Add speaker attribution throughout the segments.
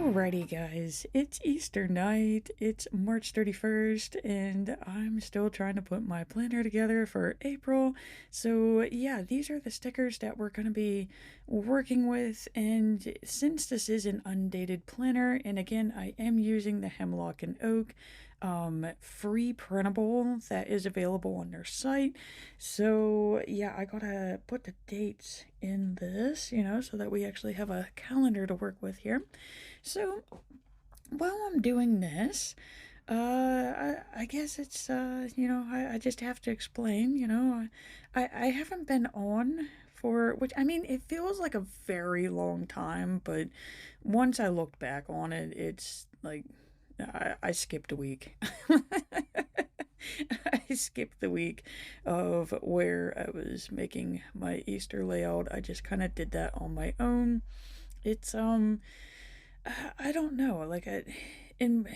Speaker 1: Alrighty, guys, it's Easter night. It's March 31st, and I'm still trying to put my planner together for April. So, yeah, these are the stickers that we're going to be working with. And since this is an undated planner, and again, I am using the Hemlock and Oak free printable that is available on their site. So, yeah, I gotta put the dates in this, so that we actually have a calendar to work with here. So while I'm doing this, I guess it's, I just have to explain, I haven't been on for, which, I mean, it feels like a very long time, but once I looked back on it, it's like, I skipped a week. I skipped the week of where I was making my Easter layout. I just kind of did that on my own. It's, I don't know, like, in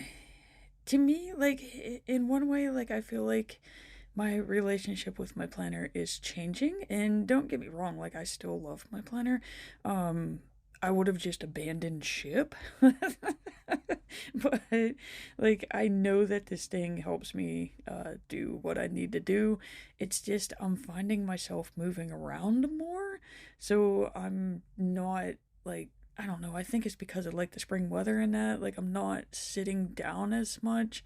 Speaker 1: to me, like, in one way, like, I feel like my relationship with my planner is changing, and don't get me wrong, like, I still love my planner. Um, I would have just abandoned ship. But, like, I know that this thing helps me, do what I need to do. It's just I'm finding myself moving around more, so I'm not, like, I don't know. I think it's because of like the spring weather and that. Like I'm not sitting down as much,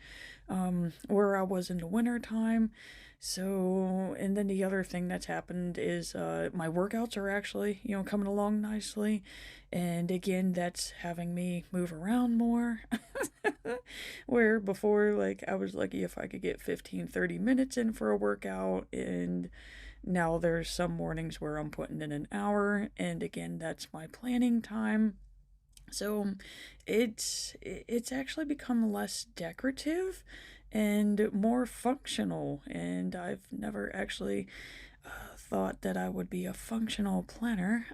Speaker 1: where I was in the winter time. So, and then the other thing that's happened is my workouts are actually, coming along nicely. And again, that's having me move around more. Where before, like, I was lucky if I could get 15-30 minutes in for a workout, and now there's some mornings where I'm putting in an hour, and again, that's my planning time. So it's actually become less decorative and more functional, and I've never actually thought that I would be a functional planner.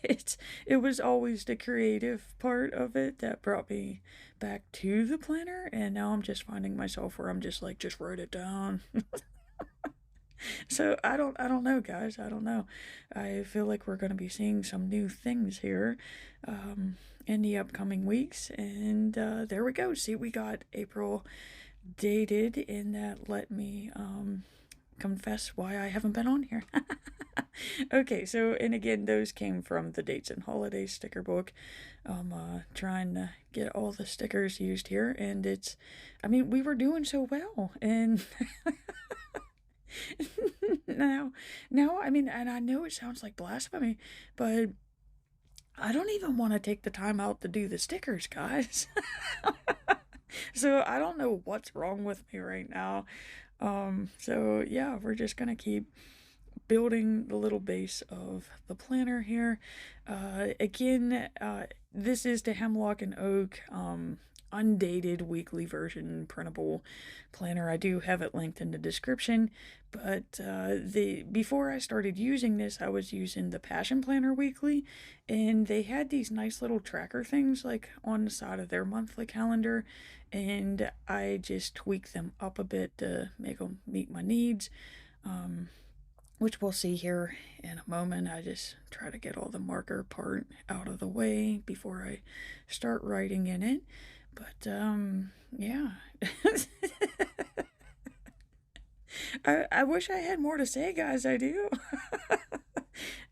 Speaker 1: it's it was always the creative part of it that brought me back to the planner, and now I'm just finding myself where I'm just like, just write it down. So I don't know, guys. I don't know. I feel like we're going to be seeing some new things here, in the upcoming weeks, and there we go. See, we got April dated, and that let me confess why I haven't been on here. Okay, so, and again, those came from the Dates and Holidays sticker book. I'm trying to get all the stickers used here, and I mean, we were doing so well, and now, now, I mean, and I know it sounds like blasphemy, but I don't even want to take the time out to do the stickers, guys. So I don't know what's wrong with me right now. So yeah, we're just gonna keep building the little base of the planner here. Again, this is the Hemlock and Oak undated weekly version printable planner. I do have it linked in the description, but the before I started using this, I was using the Passion Planner Weekly, and they had these nice little tracker things like on the side of their monthly calendar, and I just tweaked them up a bit to make them meet my needs. Which we'll see here in a moment. I just try to get all the marker part out of the way before I start writing in it. But, yeah. I wish I had more to say, guys. I do.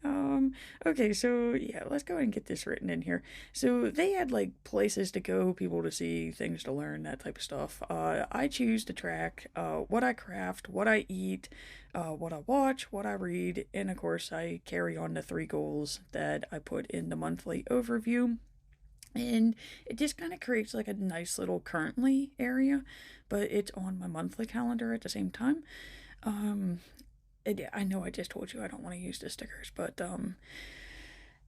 Speaker 1: Um, okay, so yeah, let's go ahead and get this written in here. So they had like places to go, people to see, things to learn, that type of stuff. I choose to track what I craft, what I eat, what I watch, what I read, and of course I carry on the 3 goals that I put in the monthly overview. And it just kind of creates like a nice little currently area, but it's on my monthly calendar at the same time. Um, I know I just told you I don't want to use the stickers, but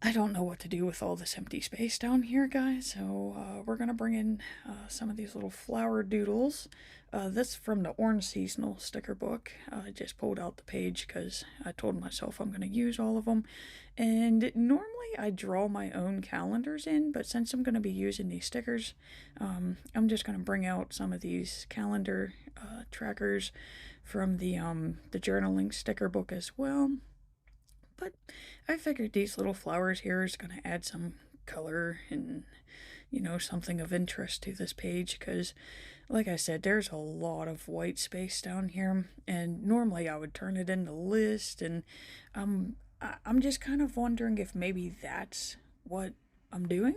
Speaker 1: I don't know what to do with all this empty space down here, guys. So we're gonna bring in some of these little flower doodles. This from the Orange Seasonal sticker book. I just pulled out the page because I told myself I'm gonna use all of them. And normally I draw my own calendars in, but since I'm gonna be using these stickers, I'm just gonna bring out some of these calendar trackers from the journaling sticker book as well. But I figured these little flowers here is going to add some color and, something of interest to this page because, like I said, there's a lot of white space down here, and normally I would turn it into list, and I'm just kind of wondering if maybe that's what I'm doing,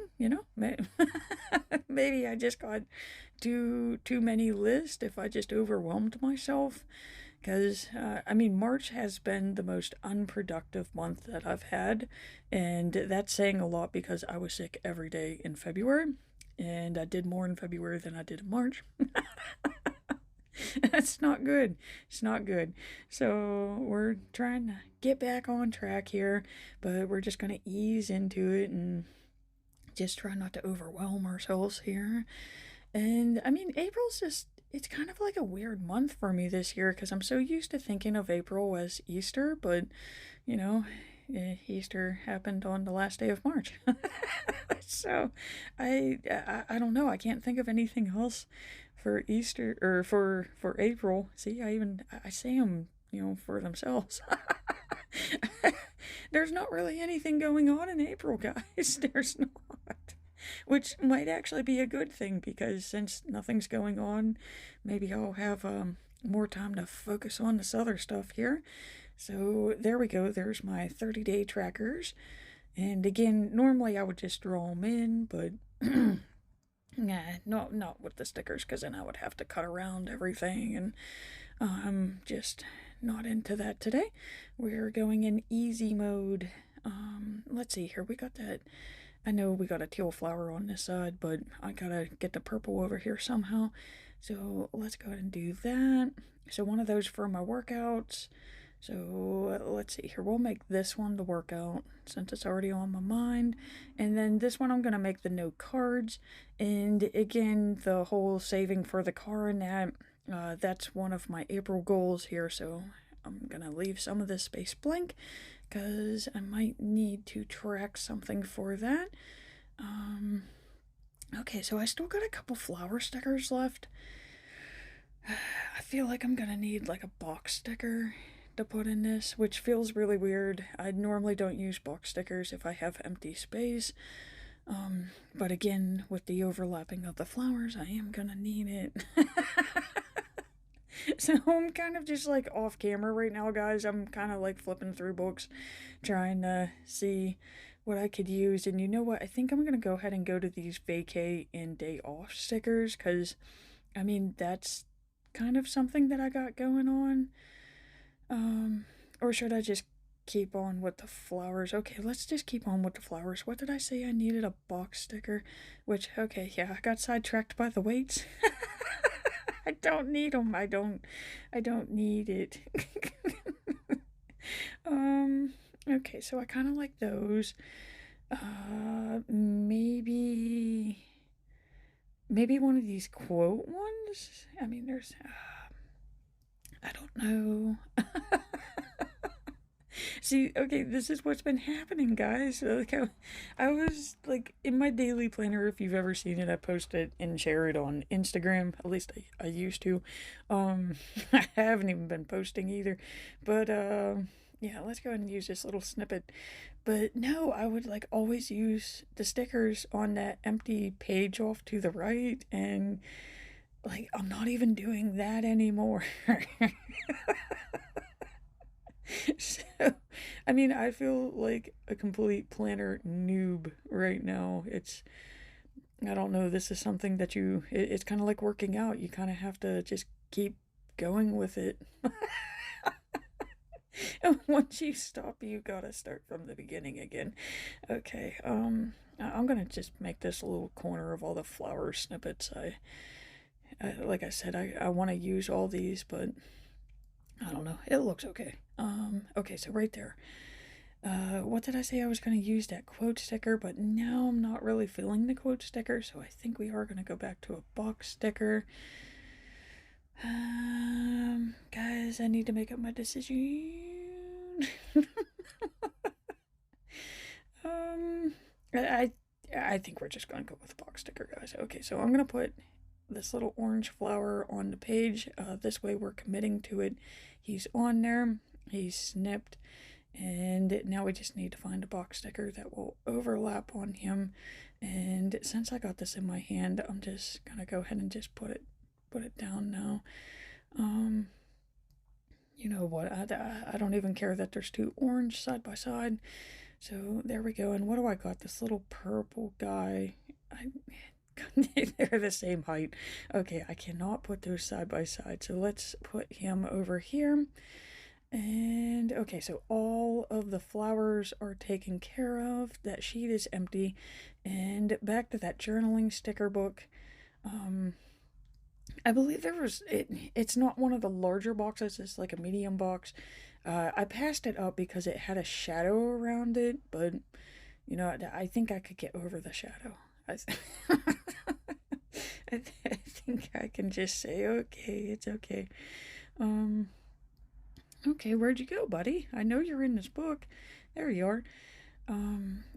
Speaker 1: Maybe I just got too many lists if I just overwhelmed myself. Because, March has been the most unproductive month that I've had, and that's saying a lot because I was sick every day in February, and I did more in February than I did in March. That's not good. It's not good. So we're trying to get back on track here, but we're just going to ease into it and just try not to overwhelm ourselves here. And April's just, it's kind of like a weird month for me this year because I'm so used to thinking of April as Easter, but you know, Easter happened on the last day of March. So I don't know. I can't think of anything else for Easter or for April. See, I say them, for themselves. There's not really anything going on in April, guys. There's not. Which might actually be a good thing because since nothing's going on, maybe I'll have more time to focus on this other stuff here. So there we go. There's my 30-day trackers. And again, normally I would just draw them in, but nah, not with the stickers because then I would have to cut around everything, and I'm just not into that today. We're going in easy mode. Let's see here. We got that. I know we got a teal flower on this side, but I gotta get the purple over here somehow. So let's go ahead and do that. So one of those for my workouts. So let's see here. We'll make this one the workout since it's already on my mind. And then this one I'm going to make the no cards. And again, the whole saving for the car and that's one of my April goals here. So I'm going to leave some of this space blank because I might need to track something for that. Okay, so I still got a couple flower stickers left. I feel like I'm going to need like a box sticker to put in this, which feels really weird. I normally don't use box stickers if I have empty space. But again, with the overlapping of the flowers, I am gonna need it. So I'm kind of just like off camera right now, guys. I'm kind of like flipping through books, trying to see what I could use. And you know what? I think I'm gonna go ahead and go to these vacay and day off stickers, because that's kind of something that I got going on. Or should I just keep on with the flowers? Okay, let's just keep on with the flowers. What did I say? I needed a box sticker, which, okay, yeah, I got sidetracked by the weights. I don't need them. I don't need it. Okay, so I kind of like those. Maybe one of these quote ones. There's, I don't know. See, okay, this is what's been happening, guys. Like, I was, like, in my daily planner, if you've ever seen it, I post it and share it on Instagram. At least I used to. I haven't even been posting either. But, yeah, let's go ahead and use this little snippet. But no, I would, like, always use the stickers on that empty page off to the right, and, like, I'm not even doing that anymore. So, I feel like a complete planner noob right now. I don't know, this is something that it's kind of like working out. You kind of have to just keep going with it. And once you stop, you gotta start from the beginning again. Okay, I'm gonna just make this a little corner of all the flower snippets. Like I said, I want to use all these, but I don't know. It looks okay. Okay, so right there. What did I say? I was going to use that quote sticker, but now I'm not really feeling the quote sticker, so I think we are going to go back to a box sticker. Guys, I need to make up my decision. I think we're just going to go with box sticker, guys. Okay, so I'm going to put this little orange flower on the page. This way we're committing to it. He's on there. He's snipped. And now we just need to find a box sticker that will overlap on him. And since I got this in my hand, I'm just gonna go ahead and just put it down now. Um, you know what? I don't even care that there's two orange side by side. So there we go. And what do I got? This little purple guy. I they're the same height. Okay, I cannot put those side by side. So let's put him over here. And okay, so all of the flowers are taken care of. That sheet is empty. And back to that journaling sticker book. I believe it's not one of the larger boxes, it's like a medium box. I passed it up because it had a shadow around it, but you know, I think I could get over the shadow. I, I think I can just say, okay, it's okay. Um, okay, where'd you go, buddy? I know you're in this book. There you are.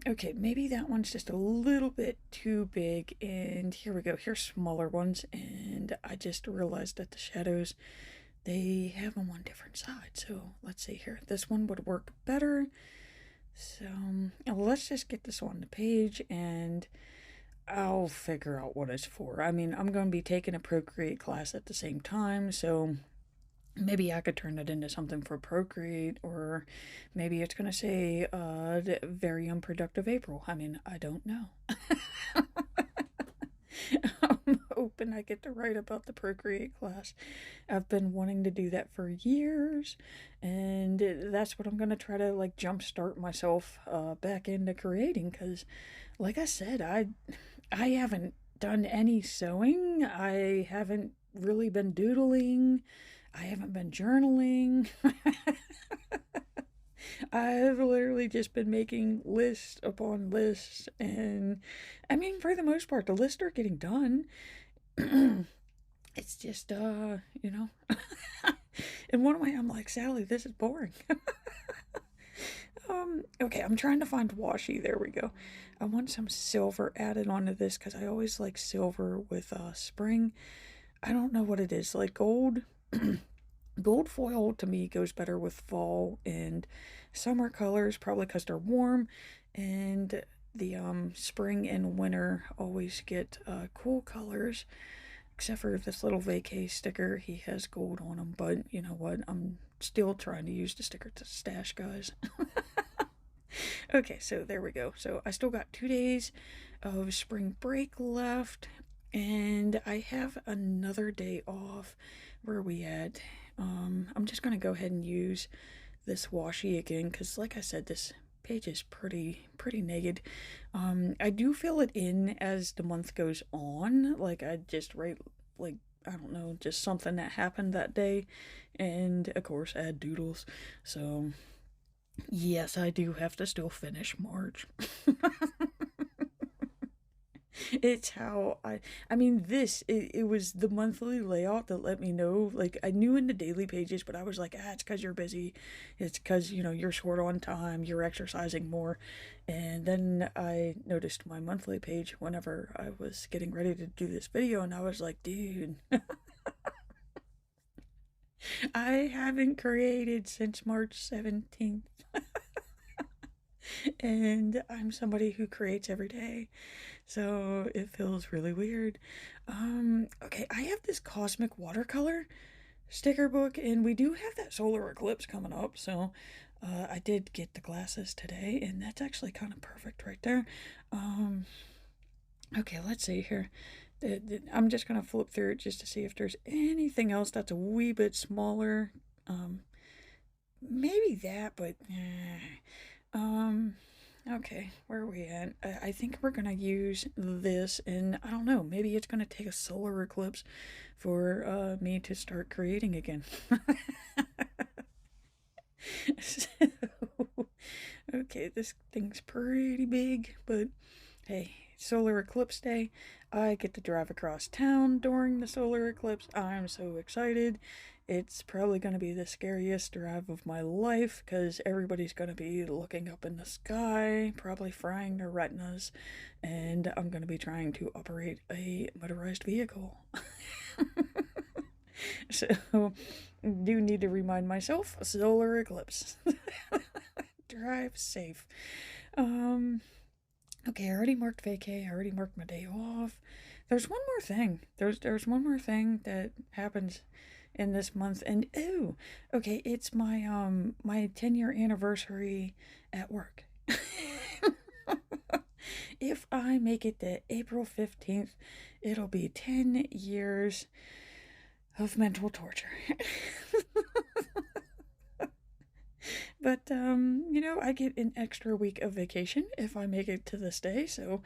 Speaker 1: Okay, maybe that one's just a little bit too big, and here we go. Here's smaller ones, and I just realized that the shadows, they have them on different sides. So let's see here. This one would work better. So let's just get this on the page, and I'll figure out what it's for. I mean, I'm going to be taking a Procreate class at the same time, so maybe I could turn it into something for Procreate, or maybe it's going to say, very unproductive April. I mean, I don't know. I'm hoping I get to write about the Procreate class. I've been wanting to do that for years, and that's what I'm going to try to, like, jumpstart myself back into creating, because, like I said, I haven't done any sewing. I haven't really been doodling. I haven't been journaling. I've literally just been making list upon lists, and I mean, for the most part, the lists are getting done. It's just, you know, in one way, I'm like, Sally, this is boring. Okay, I'm trying to find washi. There we go. I want some silver added onto this because I always like silver with spring. I don't know what it is, like gold. Gold foil to me goes better with fall and summer colors, probably because they're warm, and the spring and winter always get cool colors. Except for this little vacay sticker, he has gold on him. But you know what? I'm still trying to use the sticker to stash, guys. Okay, so there we go. So I still got 2 days of spring break left, and I have another day off. Where are we at? I'm just gonna go ahead and use this washi again because, like I said, this page is pretty naked. I do fill it in as the month goes on. Like I just write, like, I don't know, just something that happened that day, and of course add doodles. So yes, I do have to still finish March. It's how I mean, it was the monthly layout that let me know. Like, I knew in the daily pages, but I was like, it's because you're busy. It's because, you know, you're short on time, you're exercising more. And then I noticed my monthly page whenever I was getting ready to do this video, and I was like, dude, I haven't created since March 17th. And I'm somebody who creates every day. So it feels really weird. Okay, I have this cosmic watercolor sticker book, and we do have that solar eclipse coming up. So I did get the glasses today, and that's actually kind of perfect right there. Um, okay, let's see here. I'm just gonna flip through it just to see if there's anything else that's a wee bit smaller. Um, maybe that, but um, okay, where are we at? I think we're gonna use this, and I don't know, maybe it's gonna take a solar eclipse for me to start creating again. So, okay, this thing's pretty big, but hey, solar eclipse day. I get to drive across town during the solar eclipse. I'm so excited. It's probably going to be the scariest drive of my life because everybody's going to be looking up in the sky, probably frying their retinas, and I'm going to be trying to operate a motorized vehicle. So, do need to remind myself, solar eclipse. drive safe. Um, okay, I already marked vacay. I already marked my day off. There's one more thing. There's one more thing that happens in this month, and oh, okay, it's my 10-year anniversary at work. If I make it to April 15th, it'll be 10 years of mental torture. But, I get an extra week of vacation if I make it to this day, so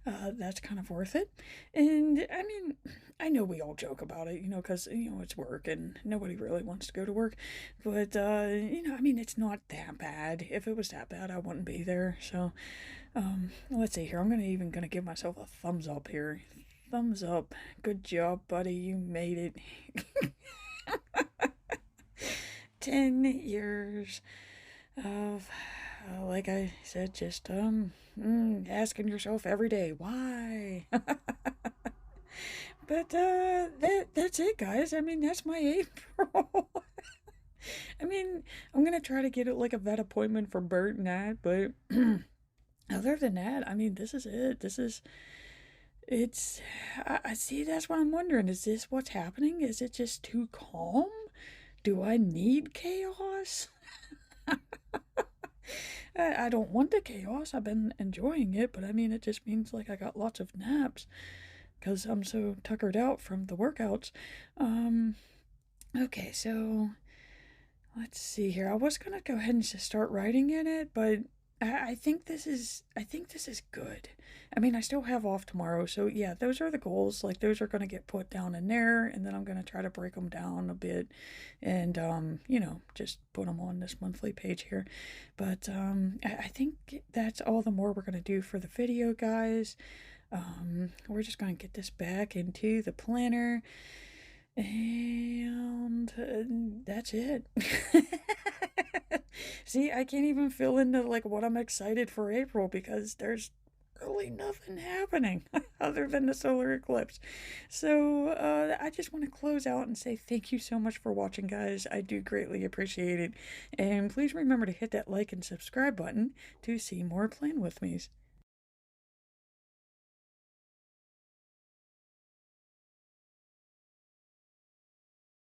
Speaker 1: that's kind of worth it. And, I mean, I know we all joke about it, because, it's work and nobody really wants to go to work. But, I mean, it's not that bad. If it was that bad, I wouldn't be there. So, let's see here. I'm gonna give myself a thumbs up here. Thumbs up. Good job, buddy. You made it. 10 years of, like I said, just asking yourself every day why. But that's it, guys. I mean, that's my April. I mean, I'm gonna try to get it like a vet appointment for Bert and that, but other than that, I mean, this is it. I see. That's what I'm wondering. Is this what's happening? Is it just too calm? Do I need chaos? I don't want the chaos. I've been enjoying it, but I mean, it just means like I got lots of naps because I'm so tuckered out from the workouts. Um, okay, so let's see here. I was gonna go ahead and just start writing in it, but I think this is good. I mean, I still have off tomorrow, so yeah, those are the goals. Like those are gonna get put down in there, and then I'm gonna try to break them down a bit, and just put them on this monthly page here. But I think that's all the more we're gonna do for the video, guys. We're just gonna get this back into the planner. And that's it. See, I can't even fill into like what I'm excited for April because there's really nothing happening other than the solar eclipse. So I just want to close out and say thank you so much for watching, guys. I do greatly appreciate it. And please remember to hit that like and subscribe button to see more Plan With Me's.